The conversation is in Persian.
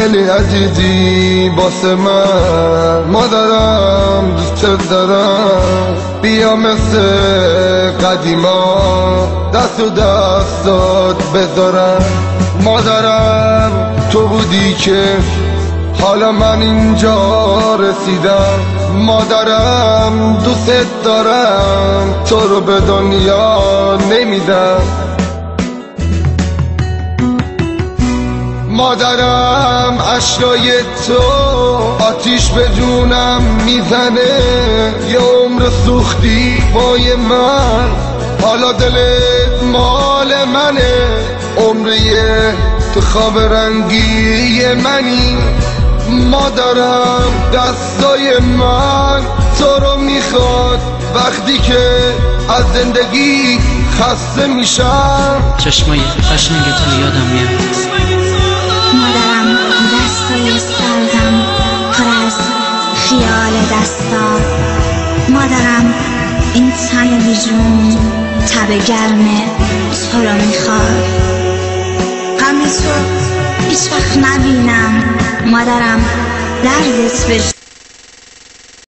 خیلی عزیزی واسه من، مادرم دوست دارم، بیا مثل قدیما دست و دستات بذارم. مادرم تو بودی که حالا من اینجا رسیدم. مادرم دوست دارم، تو رو به دنیا نمیدم. مادرم اشکای تو آتیش به جونم میزنه، یه عمر سوختی پای من، حالا دلت مال منه. عمریه تو خواب رنگی منی. مادرم دستای من تو رو میخواد وقتی که از زندگی خسته میشم. چشمای قشنگ تو یادم میاد. مادرم دستای سردم پر از خیال دستا. مادرم این تن بیجون تب گرم تو رو میخواد. غم تو هیچ وقت نبینم. مادرم دردت به